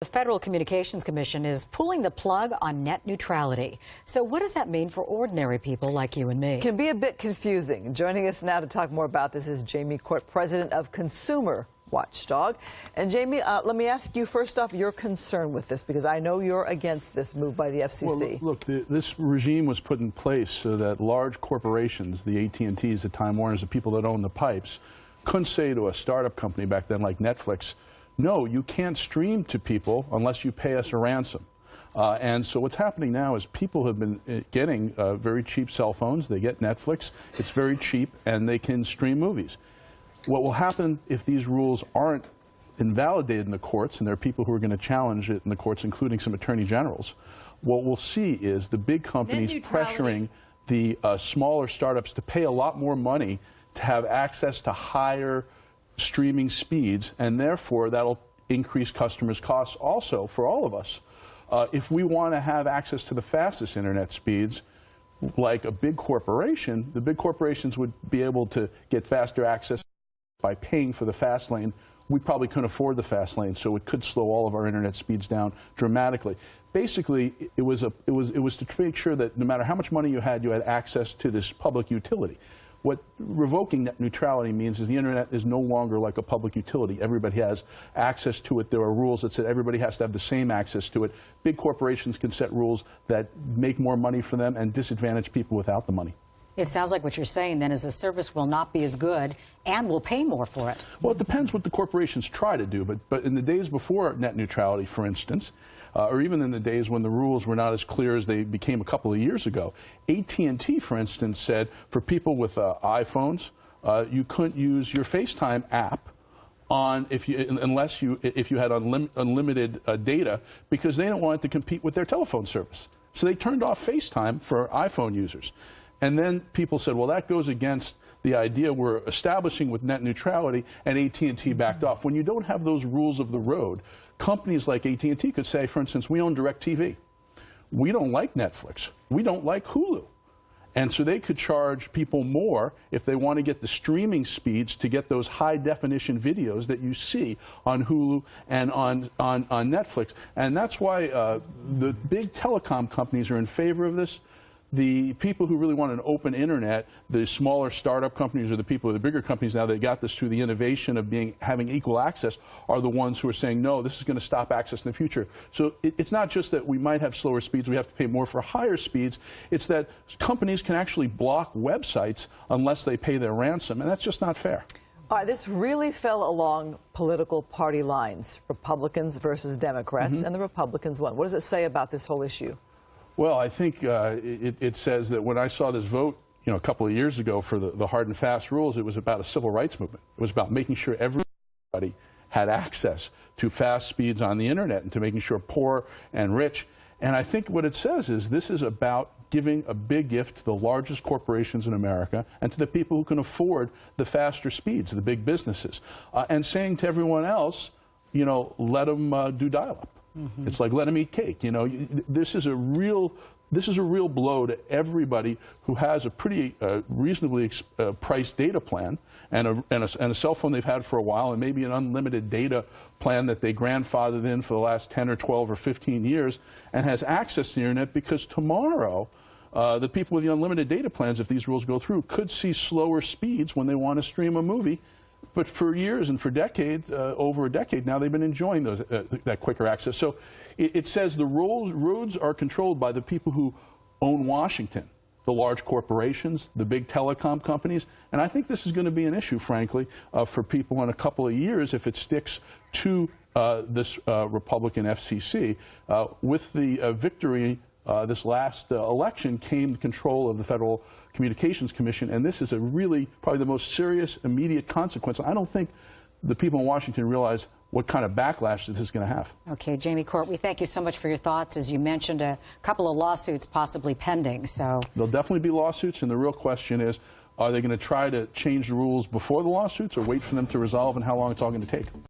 Federal Communications Commission is pulling the plug on net neutrality. So what does that mean for ordinary people like you and me? It can be a bit confusing. Joining us now to talk more about this is Jamie Court, president of Consumer Watchdog. And Jamie, let me ask you first off your concern with this, because I know you're against this move by the FCC. Well, look, this regime was put in place so that large corporations, the AT&Ts, the Time Warners, the people that own the pipes, couldn't say to a startup company back then like Netflix, no, you can't stream to people unless you pay us a ransom. And so what's happening now is people have been getting very cheap cell phones. They get Netflix. It's very cheap, and they can stream movies. What will happen if these rules aren't invalidated in the courts, and there are people who are going to challenge it in the courts, including some attorney generals, what we'll see is the big companies pressuring the smaller startups to pay a lot more money to have access to higher streaming speeds, and therefore that'll increase customers' costs also for all of us. If we want to have access to the fastest internet speeds, like a big corporation, the big corporations would be able to get faster access by paying for the fast lane. We probably couldn't afford the fast lane, so it could slow all of our internet speeds down dramatically. Basically, it was to make sure that no matter how much money you had access to this public utility. What revoking net neutrality means is the internet is no longer like a public utility. Everybody has access to it. There are rules that say everybody has to have the same access to it. Big corporations can set rules that make more money for them and disadvantage people without the money. It sounds like what you're saying then is the service will not be as good and will pay more for it. Well, it depends what the corporations try to do, but in the days before net neutrality, for instance, or even in the days when the rules were not as clear as they became a couple of years ago, AT&T, for instance, said for people with iPhones, you couldn't use your FaceTime app if you had unlimited data, because they didn't want it to compete with their telephone service. So they turned off FaceTime for iPhone users. And then people said, well, that goes against the idea we're establishing with net neutrality, and AT&T backed off. When you don't have those rules of the road, companies like AT&T could say, for instance, we own DirecTV. We don't like Netflix. We don't like Hulu. And so they could charge people more if they want to get the streaming speeds to get those high-definition videos that you see on Hulu and on Netflix. And that's why the big telecom companies are in favor of this. The people who really want an open internet, the smaller startup companies or the people of the bigger companies now that got this through the innovation of having equal access, are the ones who are saying, no, this is going to stop access in the future. So it's not just that we might have slower speeds, we have to pay more for higher speeds. It's that companies can actually block websites unless they pay their ransom, and that's just not fair. All right, this really fell along political party lines, Republicans versus Democrats, and the Republicans won. What does it say about this whole issue? Well, I think it says that when I saw this vote, a couple of years ago for the hard and fast rules, it was about a civil rights movement. It was about making sure everybody had access to fast speeds on the internet and to making sure poor and rich. And I think what it says is this is about giving a big gift to the largest corporations in America and to the people who can afford the faster speeds, the big businesses, and saying to everyone else, let them do dial-up. It's like let them eat cake. This is a real blow to everybody who has a pretty reasonably priced data plan and a cell phone they've had for a while, and maybe an unlimited data plan that they grandfathered in for the last 10 or 12 or 15 years, and has access to the internet, because tomorrow the people with the unlimited data plans, if these rules go through, could see slower speeds when they want to stream a movie. But for years and for decades, over a decade now, they've been enjoying that quicker access. So it says the roads are controlled by the people who own Washington, the large corporations, the big telecom companies. And I think this is going to be an issue, frankly, for people in a couple of years if it sticks to this Republican FCC. With the victory this last election came control of the Federal Communications Commission, and this is probably the most serious, immediate consequence. I don't think the people in Washington realize what kind of backlash this is going to have. Okay, Jamie Court, we thank you so much for your thoughts. As you mentioned, a couple of lawsuits possibly pending. So there'll definitely be lawsuits, and the real question is, are they going to try to change the rules before the lawsuits or wait for them to resolve, and how long it's all going to take?